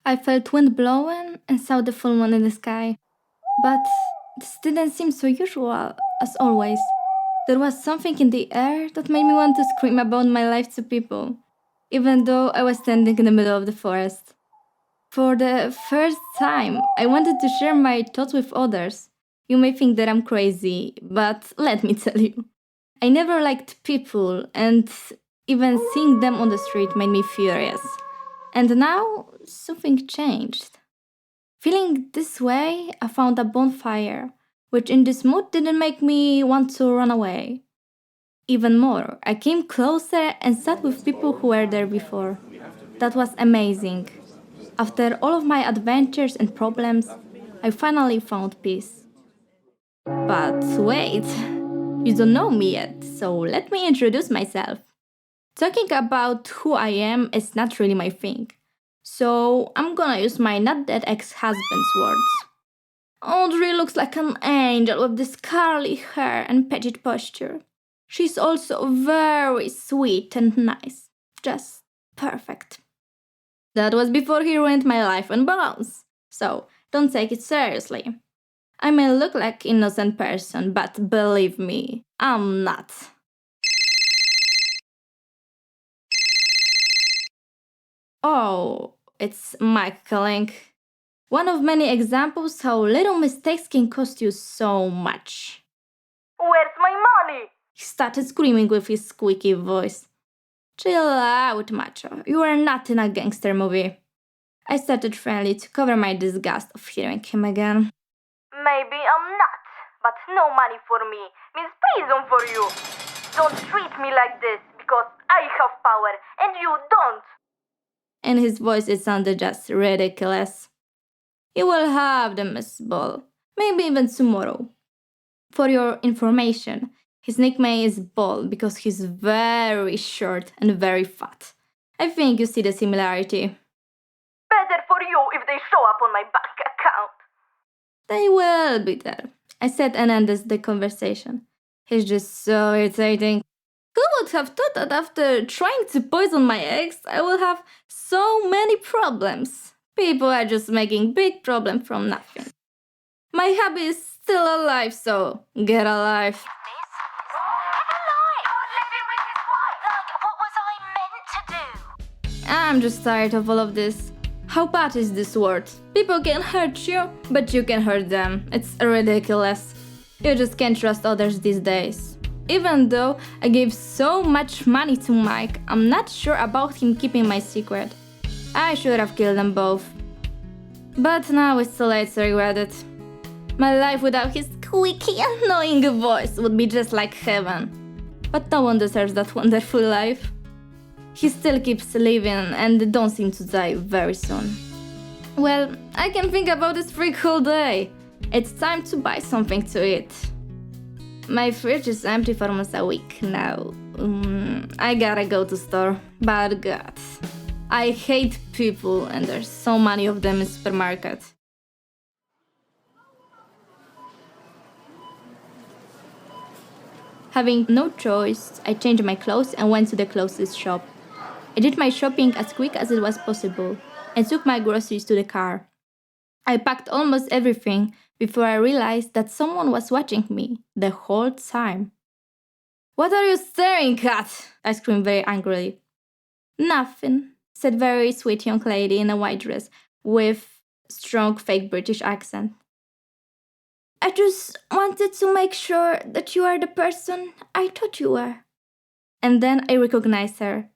I felt wind blowing and saw the full moon in the sky. But this didn't seem so usual as always. There was something in the air that made me want to scream about my life to people, even though I was standing in the middle of the forest. For the first time, I wanted to share my thoughts with others. You may think that I'm crazy, but let me tell you. I never liked people, and even seeing them on the street made me furious. And now, something changed. Feeling this way, I found a bonfire, which in this mood didn't make me want to run away. Even more, I came closer and sat with people who were there before. That was amazing. After all of my adventures and problems, I finally found peace. But wait, you don't know me yet, so let me introduce myself. Talking about who I am is not really my thing, so I'm gonna use my not dead ex-husband's words. Audrey looks like an angel with this curly hair and petite posture. She's also very sweet and nice, just perfect. That was before he ruined my life and bones, so don't take it seriously. I may look like an innocent person, but believe me, I'm not. Oh, it's Mike calling. One of many examples how little mistakes can cost you so much. Where's my money? He started screaming with his squeaky voice. Chill out, macho. You are not in a gangster movie. I started friendly to cover my disgust of hearing him again. Maybe I'm not, but no money for me means prison for you. Don't treat me like this because I have power and you don't. And his voice it sounded just ridiculous. You will have the Miss Ball, maybe even tomorrow. For your information, his nickname is Ball because he's very short and very fat. I think you see the similarity. Better for you if they show up on my bank account. They will be there, I said and ended the conversation. He's just so irritating. Who would have thought that after trying to poison my eggs, I will have so many problems? People are just making big problems from nothing. My hubby is still alive, so get alive. I'm just tired of all of this. How bad is this world? People can hurt you, but you can hurt them. It's ridiculous. You just can't trust others these days. Even though I gave so much money to Mike, I'm not sure about him keeping my secret. I should have killed them both. But now it's too late to regret it. My life without his squeaky, annoying voice would be just like heaven. But no one deserves that wonderful life. He still keeps living and don't seem to die very soon. Well, I can think about this freak all day. It's time to buy something to eat. My fridge is empty for almost a week now. I gotta go to store. But God, I hate people and there's so many of them in supermarket. Having no choice, I changed my clothes and went to the closest shop. I did my shopping as quick as it was possible and took my groceries to the car. I packed almost everything before I realized that someone was watching me the whole time. What are you staring at? I screamed very angrily. Nothing, said a very sweet young lady in a white dress with strong fake British accent. I just wanted to make sure that you are the person I thought you were. And then I recognized her.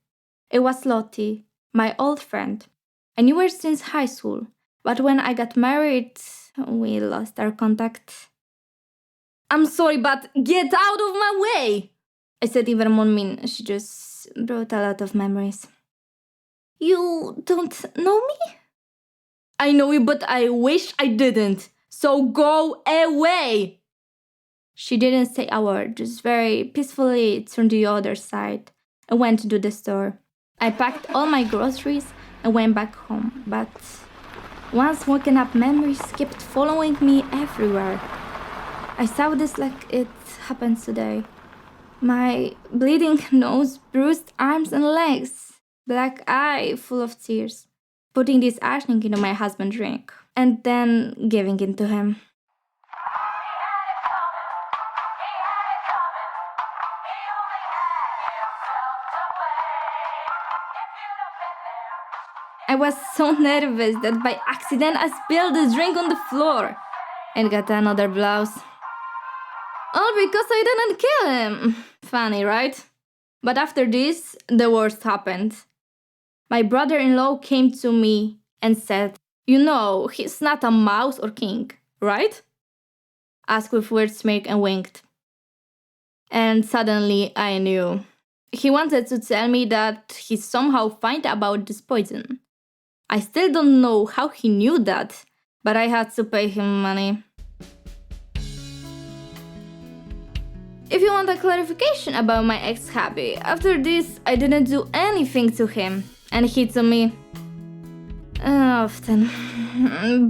It was Lottie, my old friend. I knew her since high school, but when I got married, we lost our contact. I'm sorry, but get out of my way! I said even more mean. She just brought a lot of memories. You don't know me? I know you, but I wish I didn't. So go away! She didn't say a word, just very peacefully turned to the other side and went to the store. I packed all my groceries and went back home, but once woken up memories kept following me everywhere. I saw this like it happened today. My bleeding nose, bruised arms and legs, black eye full of tears. putting this arsenic into my husband's drink, and then giving it to him. I was so nervous that by accident I spilled the drink on the floor and got another blouse. All because I didn't kill him. Funny, right? But after this, the worst happened. My brother-in-law came to me and said, "You know, he's not a mouse or king, right?" Asked with weird smirk and winked. And suddenly I knew. He wanted to tell me that he somehow found about this poison. I still don't know how he knew that, but I had to pay him money. If you want a clarification about my ex-hubby, after this I didn't do anything to him, and he to me often.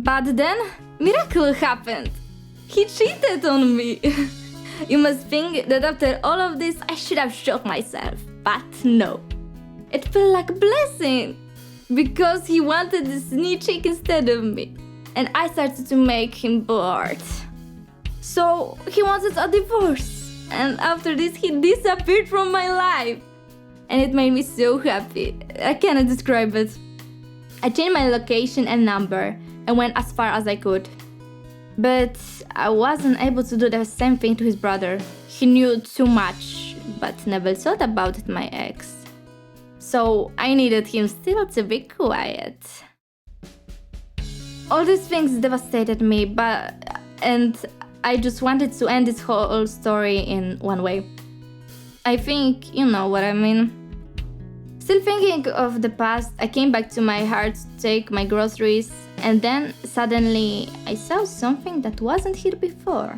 But then, miracle happened. He cheated on me. You must think that after all of this I should have shot myself, but no. It felt like a blessing, because he wanted this new chick instead of me, and I started to make him bored. So he wanted a divorce, and after this he disappeared from my life, and it made me so happy. I cannot describe it. I changed my location and number and went as far as I could. But I wasn't able to do the same thing to his brother. He knew too much, but never thought about my ex. So I needed him still to be quiet. All these things devastated me, and I just wanted to end this whole story in one way. I think you know what I mean. Still thinking of the past, I came back to my heart to take my groceries, and then suddenly I saw something that wasn't here before.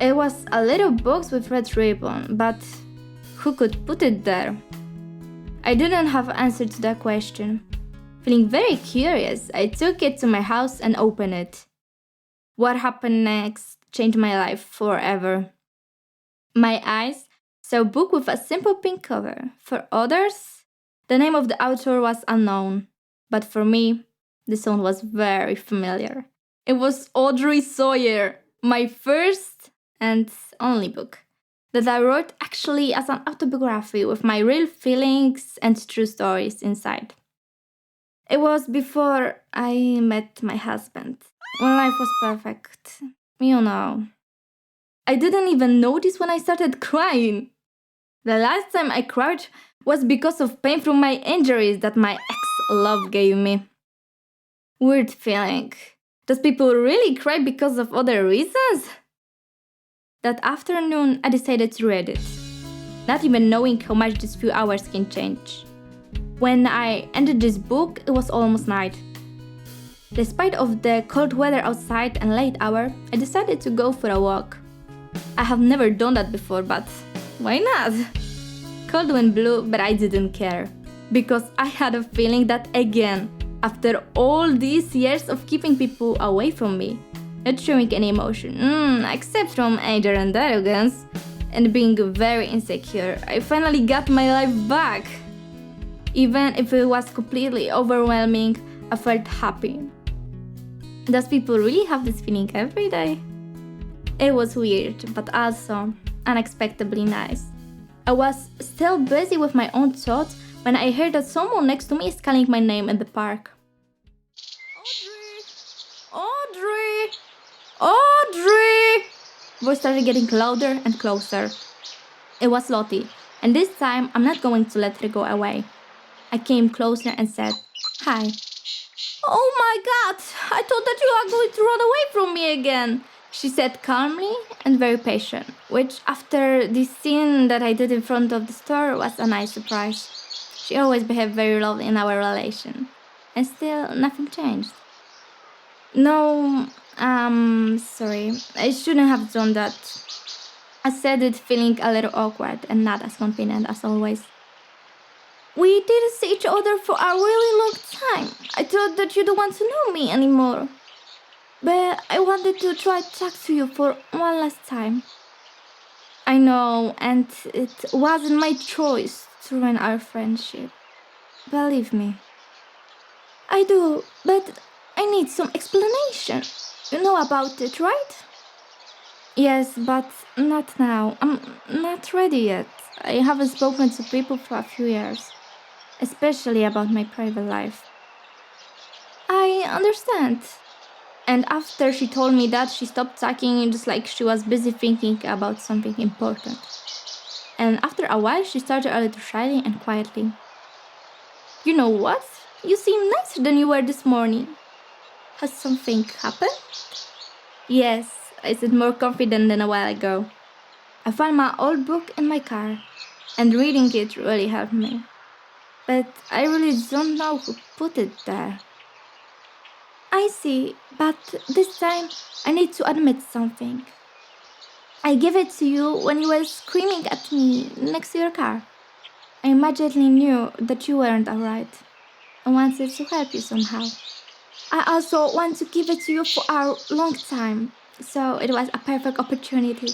It was a little box with red ribbon, but who could put it there? I didn't have an answer to that question. Feeling very curious, I took it to my house and opened it. What happened next changed my life forever. My eyes saw a book with a simple pink cover. For others, the name of the author was unknown, but for me, the sound was very familiar. It was Audrey Sawyer, my first and only book that I wrote actually as an autobiography with my real feelings and true stories inside. It was before I met my husband, when life was perfect, you know. I didn't even notice when I started crying. The last time I cried was because of pain from my injuries that my ex-love gave me. Weird feeling. Does people really cry because of other reasons? That afternoon, I decided to read it, not even knowing how much these few hours can change. When I ended this book, it was almost night. Despite of the cold weather outside and late hour, I decided to go for a walk. I have never done that before, but why not? Cold wind blew, but I didn't care, because I had a feeling that again, after all these years of keeping people away from me, not showing any emotion, except from anger and arrogance, and being very insecure, I finally got my life back. Even if it was completely overwhelming, I felt happy. Does people really have this feeling every day? It was weird, but also unexpectedly nice. I was still busy with my own thoughts when I heard that someone next to me is calling my name in the park. Audrey! Audrey! Voice started getting louder and closer. It was Lottie, and this time I'm not going to let her go away. I came closer and said, "Hi." "Oh my God! I thought that you were going to run away from me again," she said calmly and very patient, which after this scene that I did in front of the store was a nice surprise. She always behaved very lovely in our relation, and still nothing changed. "No, sorry, I shouldn't have done that," I said it, feeling a little awkward and not as confident as always. "We didn't see each other for a really long time. I thought that you don't want to know me anymore. But I wanted to try to talk to you for one last time." "I know, and it wasn't my choice to ruin our friendship. Believe me." I do, but I need some explanation. You know about it, right? Yes, but not now. I'm not ready yet. I haven't spoken to people for a few years, especially about my private life. I understand. And after she told me that, she stopped talking just like she was busy thinking about something important. And after a while, she started a little shyly and quietly. You know what? You seem nicer than you were this morning. Has something happened? Yes, I said more confident than a while ago. I found my old book in my car, and reading it really helped me. But I really don't know who put it there. I see, but this time I need to admit something. I gave it to you when you were screaming at me next to your car. I immediately knew that you weren't alright. I wanted to help you somehow. I also want to give it to you for a long time, so it was a perfect opportunity.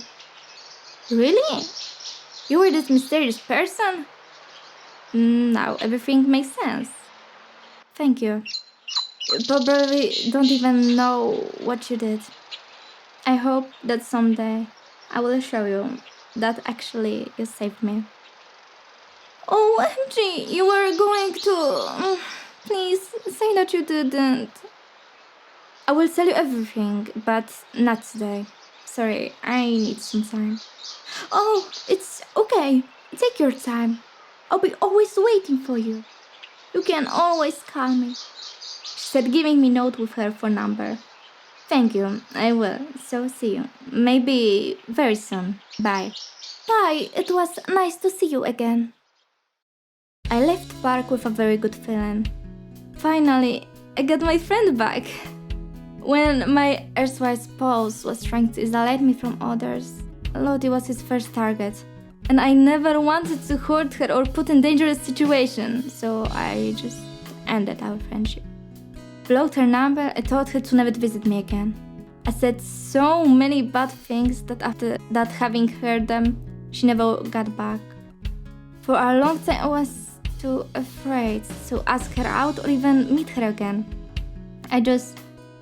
Really? You were this mysterious person? Now everything makes sense. Thank you. You probably don't even know what you did. I hope that someday I will show you that actually you saved me. Oh, MG, you were going to... Please, say that you didn't. I will tell you everything, but not today. Sorry, I need some time. Oh, it's okay. Take your time. I'll be always waiting for you. You can always call me. She said, giving me note with her phone number. Thank you, I will. So see you. Maybe very soon. Bye. Bye, it was nice to see you again. I left park with a very good feeling. Finally, I got my friend back. When my erstwhile spouse was trying to isolate me from others, Lottie was his first target. And I never wanted to hurt her or put in dangerous situation, so I just ended our friendship. Blocked her number and told her to never visit me again. I said so many bad things that after that, having heard them, she never got back. For a long time I was too afraid to ask her out or even meet her again. I just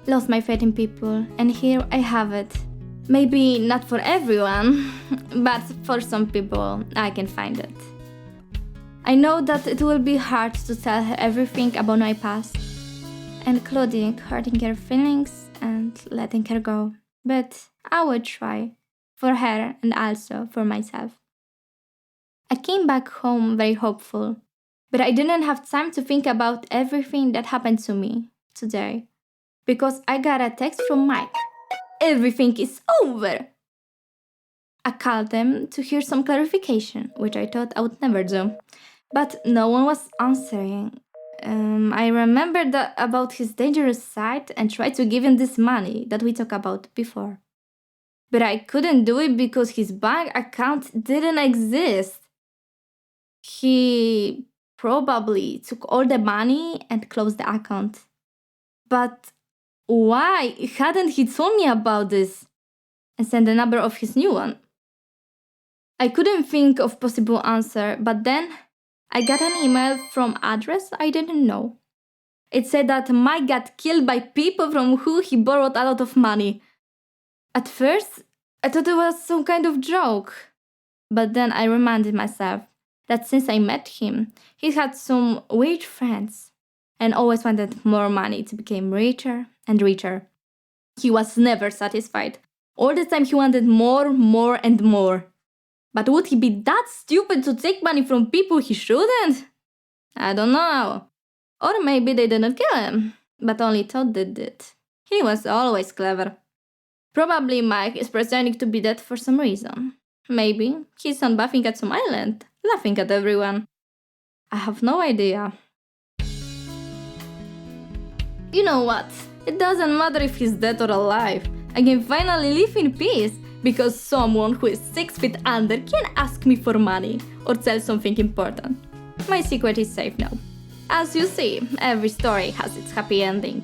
lost my faith in people, and here I have it. Maybe not for everyone, but for some people I can find it. I know that it will be hard to tell her everything about my past, including hurting her feelings and letting her go. But I will try, for her and also for myself. I came back home very hopeful, but I didn't have time to think about everything that happened to me today, because I got a text from Mike. Everything is over! I called them to hear some clarification, which I thought I would never do, but no one was answering. I remembered about his dangerous side and tried to give him this money that we talked about before. But I couldn't do it because his bank account didn't exist. He probably took all the money and closed the account. But why hadn't he told me about this and sent the number of his new one? I couldn't think of possible answer, but then I got an email from address I didn't know. It said that Mike got killed by people from who he borrowed a lot of money. At first, I thought it was some kind of joke. But then I reminded myself that since I met him, he had some weird friends and always wanted more money to become richer and richer. He was never satisfied. All the time he wanted more, and more. But would he be that stupid to take money from people he shouldn't? I don't know. Or maybe they didn't kill him, but only thought they did. He was always clever. Probably Mike is pretending to be dead for some reason. Maybe he's sunbathing at some island, laughing at everyone. I have no idea. You know what? It doesn't matter if he's dead or alive. I can finally live in peace because someone who is 6 feet under can ask me for money or tell something important. My secret is safe now. As you see, every story has its happy ending.